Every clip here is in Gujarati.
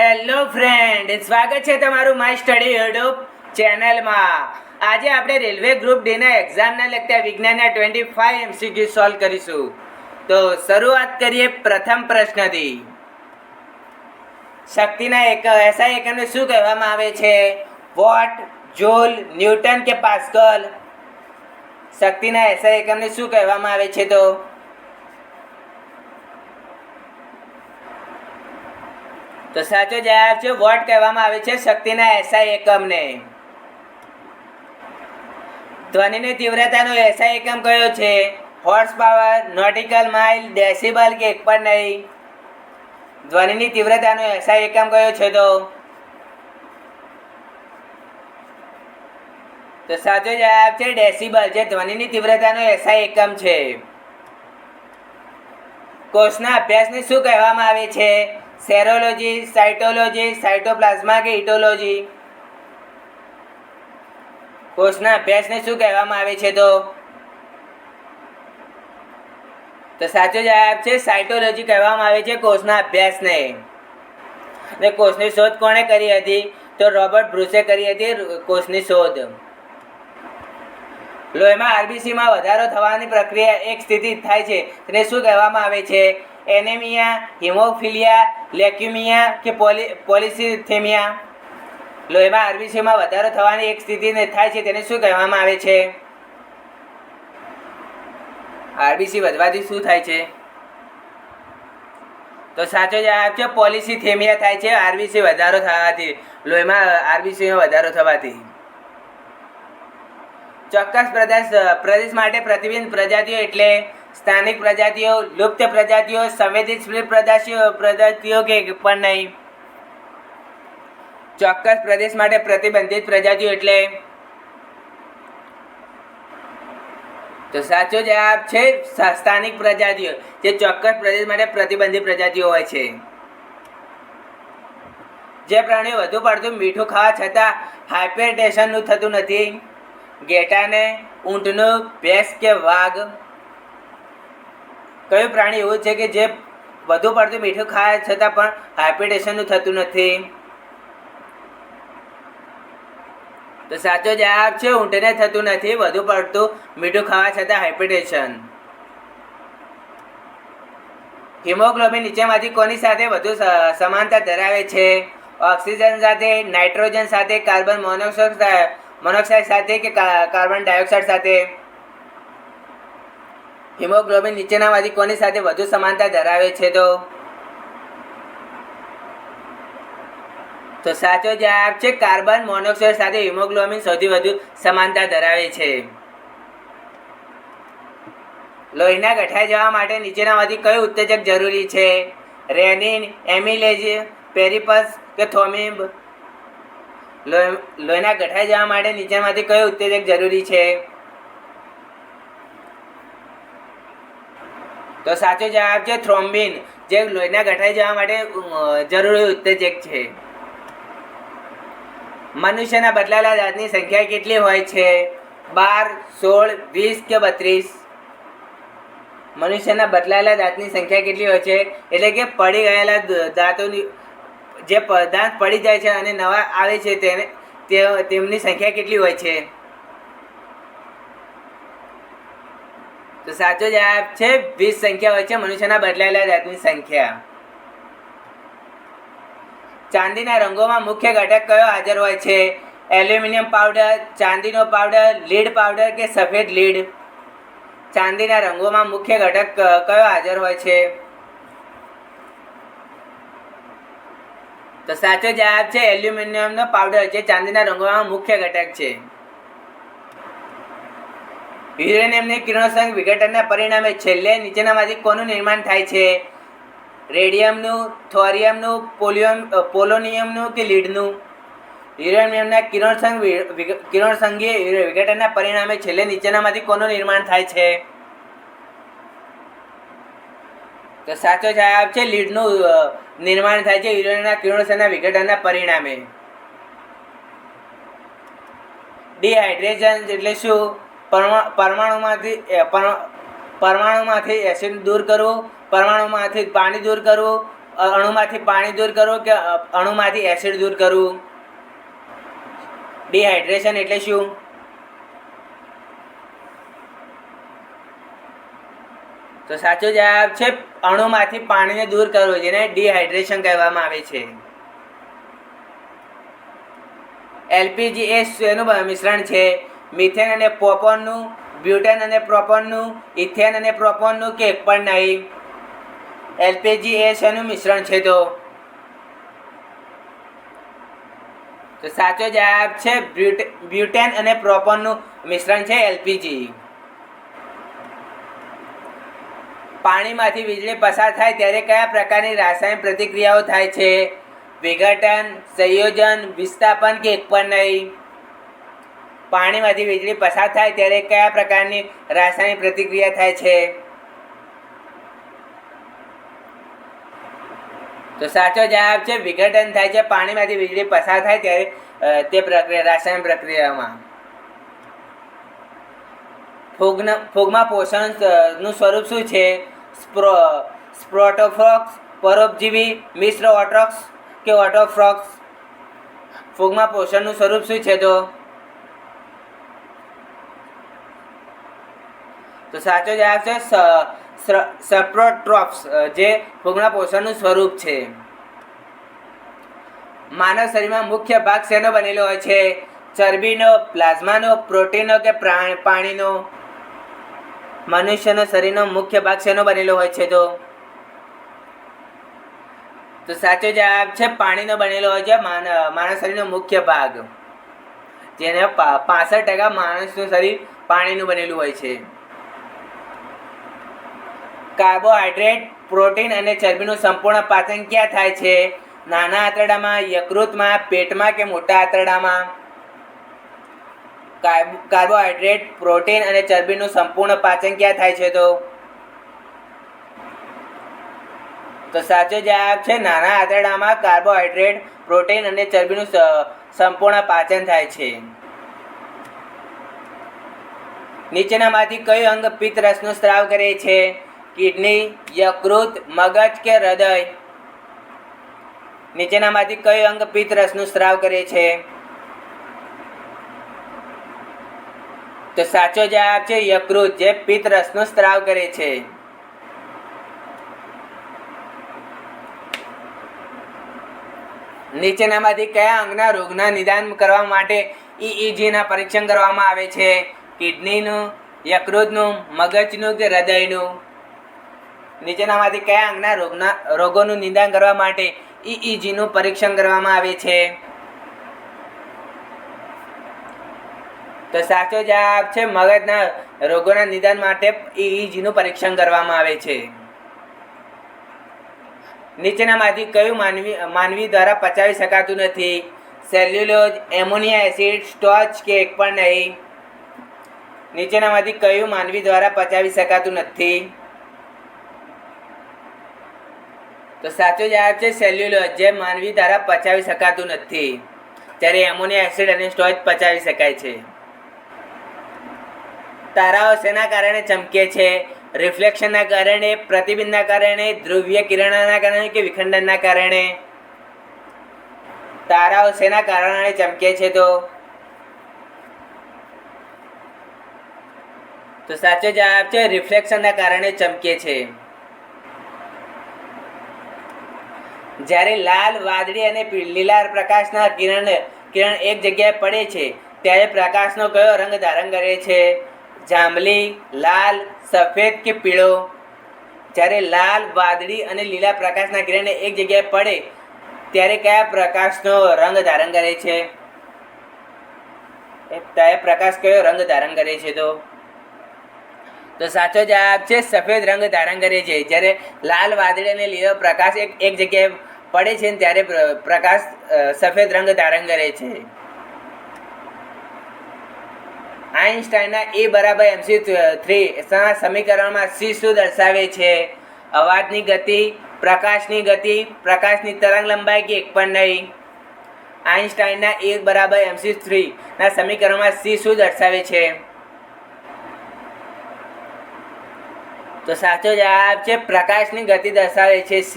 હેલો ફ્રેન્ડ, સ્વાગત છે તમારું માય સ્ટડી યુટ્યુબ ચેનલમાં. આજે આપણે રેલવે ગ્રુપ ડીના એક્ઝામના લગતા વિજ્ઞાનના 25 MCQ સોલ્વ કરીશું. તો શરૂઆત કરીએ પ્રથમ પ્રશ્નથી. શક્તિના એસઆઈ એકમને શું કહેવામાં આવે છે? વોટ, જૂલ, ન્યૂટન કે પાસ્કલ? શક્તિના એસઆઈ એકમને શું કહેવામાં આવે છે? તો સાચો જવાબ છે વોટ કહેવામાં આવે છે શક્તિના એસઆઈ એકમને. ધ્વનિની તીવ્રતાનો એસઆઈ એકમ કયો છે? Horse power, nautical mile, decibel કે એક પણ નહીં? ધ્વનિની તીવ્રતાનો એસઆઈ એકમ કયો છે? તો સાચો જવાબ છે ડેસિબલ, જે ધ્વનિની તીવ્રતાનો એસઆઈ એકમ છે. કોષના અભ્યાસને શું કહેવામાં આવે છે? સેરોલોજી, સાયટોલોજી, સાયટોપ્લાઝમા કે ઇટોલોજી? કોષના અભ્યાસને શું કહેવામાં આવે છે? તો સાચો જવાબ છે સાયટોલોજી કહેવામાં આવે છે કોષના અભ્યાસને. અને કોષની શોધ કોણે કરી હતી? તો રોબર્ટ બ્રુસે કરી હતી કોષની શોધ. લોહીમાં આરબીસીમાં વધારો થવાની પ્રક્રિયા એક સ્થિતિ થાય છે તેને શું કહેવામાં આવે છે? એનેમિયા, હિમોફિલિયા, લેક્યુમિયા કે પોલિસિથેમિયા? લોહીમાં આરબીસીમાં વધારો થવાની એક સ્થિતિને થાય છે તેને શું કહેવામાં આવે છે? આરબીસી વધવાથી શું થાય છે? તો સાચો જવાબ છે પોલિસિથેમિયા થાય છે આરબીસી વધારો થવાથી, લોહીમાં આરબીસીમાં વધારો થવાથી. ચોક્કસ પ્રદેશ માટે પ્રતિબિંબ પ્રજાતિઓ એટલે સ્થાનિક પ્રજાતિઓ, લુપ્ત પ્રજાતિઓ, સંવેદનશીલ પ્રજાતિઓ કે પણ નહીં? ચોક્કસ પ્રદેશ માટે પ્રતિબંધિત પ્રજાતિઓ એટલે? તો સાચો જવાબ છે સ્થાનિક પ્રજાતિઓ, જે ચોક્કસ પ્રદેશ માટે પ્રતિબંધિત પ્રજાતિઓ હોય છે. જે પ્રાણીઓ વધુ પડતું મીઠું ખાવા છતાં હાઇપરટેન્શનનું થતું નથી? ઘેટાને, ઊંટનું, ભેંસ કે વાઘ? કયું પ્રાણી એવું છે કે જે વધુ પડતું મીઠું ખાવા છતાં પણ હાઇપરટેન્શનનું થતું નથી? તો સાચો જવાબ છે ઊંટને થતું નથી વધુ પડતું મીઠું ખાવા છતાં હાઇપરટેન્શન. હિમોગ્લોબિન નીચેમાંથી કોની સાથે વધુ સમાનતા ધરાવે છે? ઓક્સિજન સાથે, નાઇટ્રોજન સાથે, કાર્બન મોનોક્સાઇડ સાથે કે કાર્બન ડાયોક્સાઇડ સાથે? હિમોગ્લોબિન નીચેનામાંથી કોની સાથે વધુ સમાનતા ધરાવે છે? તો સાચો જવાબ છે કાર્બન મોનોક્સાઇડ સાથે હિમોગ્લોબિન સૌથી વધુ સમાનતા ધરાવે છે. લોહીના ગઠાઈ જવા માટે નીચેનામાંથી કયું ઉત્તેજક જરૂરી છે? રેનિન, એમિલેજ, પેરિપસ કે થોમિબ? લોહીના ગઠાઈ જવા માટે નીચેનામાંથી કયું ઉત્તેજક જરૂરી છે? તો સાચો જવાબ છે થ્રોમ્બિન, જે લોહીના ગઠાઈ જવા માટે જરૂરી ઉત્તેજક છે. મનુષ્યના બદલાયેલા દાંતની સંખ્યા કેટલી હોય છે? 12, 16, 20 કે 32? મનુષ્યના બદલાયેલા દાંતની સંખ્યા કેટલી હોય છે? એટલે કે પડી ગયેલા દાંતોની, જે દાંત પડી જાય છે અને નવા આવે છે તેમની સંખ્યા કેટલી હોય છે? તો સાચો જવાબ છે 20 સંખ્યા હોય છે મનુષ્યના બદલાયેલા દાંતની સંખ્યા. ચાંદીના રંગોમાં મુખ્ય ઘટક કયો હાજર હોય છે? એલ્યુમિનિયમ પાવડર, ચાંદીનો પાવડર, લીડ પાવડર કે સફેદ લીડ? ચાંદીના રંગોમાં મુખ્ય ઘટક કયો હાજર હોય છે? તો સાચો જવાબ છે એલ્યુમિનિયમનો પાવડર, જે ચાંદીના રંગોમાં મુખ્ય ઘટક છે. યુરેનિયમની કિરણોત્સર્ગ વિઘટનના પરિણામે છેલ્લે નીચેનામાંથી કોનું નિર્માણ થાય છે? રેડિયમનું, થોરિયમનું, પોલોનિયમનું કે લીડનું? યુરેનિયમના કિરણોત્સર્ગીય વિઘટનના પરિણામે છેલ્લે નીચેનામાંથી કોનું નિર્માણ થાય છે? તો સાચો જવાબ છે લીડનું નિર્માણ થાય છે યુરેનિયમના કિરણોત્સર્ગના વિઘટનના પરિણામે. ડિહાઇડ્રેશન એટલે શું? પરમાણુમાંથી એસિડ દૂર કરવું, પરમાણુમાંથી પાણી દૂર કરવું, અણુમાંથી પાણી દૂર કરવું કે અણુમાંથી એસિડ દૂર કરવું? ડિહાઇડ્રેશન એટલે શું? તો સાચો જવાબ છે અણુમાંથી પાણીને દૂર કરવું, જેને ડિહાઇડ્રેશન કહેવામાં આવે છે. એલપીજી એ શેનું મિશ્રણ છે? મિથેન અને પ્રોપોનનું, બ્યુટેન અને પ્રોપોનનું, ઇથેન અને પ્રોપોનનું કે એક પણ નહીં? એલપીજી એ શેનું મિશ્રણ છે? તો સાચો જવાબ છે બ્યુટેન અને પ્રોપોનનું મિશ્રણ છે એલપીજી. પાણીમાંથી વીજળી પસાર થાય ત્યારે કયા પ્રકારની રાસાયણિક પ્રતિક્રિયાઓ થાય છે? વિઘટન, સંયોજન, વિસ્થાપન કે એક પણ નહીં? પાણીમાંથી વીજળી પસાર થાય ત્યારે કયા પ્રકારની રાસાયણિક પ્રતિક્રિયા થાય છે? તો સાચો જવાબ છે વિઘટન થાય છે. પાણીમાંથી વીજળી પસાર થાય ત્યારે તે પ્રક્રિયા રાસાયણિક પ્રક્રિયામાં. ફૂગમાં પોષણનું સ્વરૂપ શું છે? સ્પ્રોટોફ્રોક્સ, પરોપજીવી, મિશ્ર ઓટ્રોક્સ કે ઓટોફ્રોક્સ? ફૂગમાં પોષણનું સ્વરૂપ શું છે? તો સાચો જવાબ છે સપ્રોટ્રોપ્સ, જે ફૂગના પોષણનું સ્વરૂપ છે. માનવ શરીરમાં મુખ્ય ભાગ શેનો બનેલો હોય છે? ચરબીનો, પ્લાઝમાનો, પ્રોટીનનો કે પાણીનો? મનુષ્યનો શરીરનો મુખ્ય ભાગ શેનો બનેલો હોય છે? તો સાચો જવાબ છે પાણીનો બનેલો હોય છે માનવ શરીરનો મુખ્ય ભાગ, જેને 65% માણસનું શરીર પાણીનું બનેલું હોય છે. કાર્બોહાઈડ્રેટ, પ્રોટીન અને ચરબીનું સંપૂર્ણ પાચન ક્યાં થાય છે? નાના આંતરડામાં, યકૃતમાં, પેટમાં કે મોટા આંતરડામાં? કાર્બોહાઈડ્રેટ, પ્રોટીન અને ચરબીનું સંપૂર્ણ પાચન ક્યાં થાય છે? તો સાચો જવાબ છે નાના આંતરડામાં કાર્બોહાઈડ્રેટ, પ્રોટીન અને ચરબીનું સંપૂર્ણ પાચન થાય છે. નીચેનામાંથી કયું અંગ પિત્ત રસનો સ્ત્રાવ કરે છે? કિડની, યકૃત, મગજ કે હૃદય? નીચેનામાંથી કયું અંગ પિત્ત રસનું સ્ત્રાવ કરે છે? તો સાચો જવાબ છે યકૃત, જે પિત્ત રસનો સ્ત્રાવ કરે છે. નીચેનામાંથી કયા અંગના રોગના નિદાન કરવા માટે EEGના પરીક્ષણ કરવામાં આવે છે? કિડનીનું, યકૃતનું, મગજનું કે હૃદયનું? નીચેનામાંથી કયા અંગના રોગોનું નિદાન કરવા માટે EEGનું પરીક્ષણ કરવામાં આવે છે? તો સાચો જવાબ છે મગજના રોગોના નિદાન માટે EEGનું પરીક્ષણ કરવામાં આવે છે. નીચેનામાંથી કયું માનવી દ્વારા પચાવી શકાતું નથી? સેલ્યુલોઝ, એમોનિયા એસિડ, સ્ટોચ કે એક પણ નહીં? નીચેનામાંથી કયું માનવી દ્વારા પચાવી શકાતું નથી? તો સાચો જવાબ છે સેલ્યુલોઝ, જે માનવી દ્વારા પચાવી શકાતું નથી, જ્યારે એમોનિયા એસિડ અને સ્ટોચ પચાવી શકાય છે. તારાઓ શેના કારણે ચમકે છે? રિફ્લેક્શનના કારણે, પ્રતિબિંબના કારણે, ધ્રુવીય કિરણના કારણે કે વિખંડનના કારણે? તારાઓ શેના કારણે ચમકે છે? તો સાચો જવાબ છે રિફ્લેક્શનના કારણે ચમકે છે. જ્યારે લાલ, વાદળી અને લીલા પ્રકાશના કિરણ એક જગ્યાએ પડે છે ત્યારે પ્રકાશનો કયો રંગ ધારણ કરે છે? જાંબલી, લાલ, સફેદ કે પીળો? જ્યારે લાલ, વાદળી અને લીલા પ્રકાશના કિરણ એક જગ્યાએ પડે ત્યારે કયા પ્રકાશનો રંગ ધારણ કરે છે? પ્રકાશ કયો રંગ ધારણ કરે છે? તો સાચો જવાબ છે સફેદ રંગ ધારણ કરે છે. જ્યારે લાલ, વાદળી અને લીલો પ્રકાશ એક જગ્યાએ પડે છે ત્યારે પ્રકાશ સફેદ રંગ ધારણ કરે છે. આઇન્સ્ટાઈનના E = mc3 સમીકરણમાં C શું દર્શાવે છે? અવાજની ગતિ, પ્રકાશની ગતિ, પ્રકાશની તરંગ લંબાઈ કે એક પણ નહીં? આઇન્સ્ટાઈનના E = mc3 સમીકરણમાં C શું દર્શાવે છે? તો સાચો જવાબ છે પ્રકાશની ગતિ દર્શાવે છે C.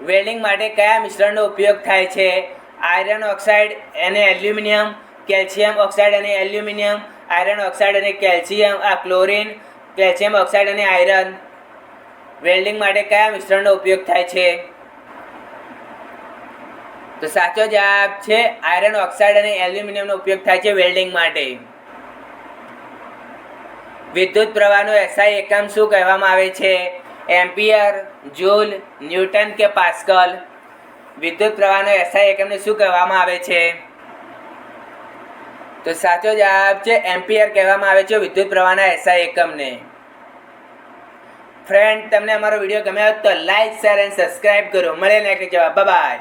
વેલ્ડિંગ માટે કયા મિશ્રણનો ઉપયોગ થાય છે? આયર્ન ઓક્સાઇડ અને એલ્યુમિનિયમ, કેલ્શિયમ ઓક્સાઇડ અને એલ્યુમિનિયમ, આયર્ન ઓક્સાઇડ અને કેલ્શિયમ, ક્લોરિન, કેલ્શિયમ ઓક્સાઇડ અને આયર્ન. વેલ્ડિંગ માટે કયા મિશ્રણનો ઉપયોગ થાય છે? તો સાચો જવાબ છે આયર્ન ઓક્સાઇડ અને એલ્યુમિનિયમનો ઉપયોગ થાય છે વેલ્ડિંગ માટે. વિદ્યુત પ્રવાહનો એસઆઈ એકમ શું કહેવામાં આવે છે? એમ્પિયર, જૂલ, ન્યૂટન કે પાસ્કલ? વિદ્યુત પ્રવાહનો એસઆઈ એકમને શું કહેવામાં આવે છે? તો સાચો જવાબ છે એમ્પિયર કહેવામાં આવે છે વિદ્યુત પ્રવાહના એસઆઈ એકમને. ફ્રેન્ડ, તમને અમારો વિડીયો ગમ્યો તો લાઈક, શેર અને સબસ્ક્રાઇબ કરો. મળીએ નેક્સ્ટ જવાબ. બાય.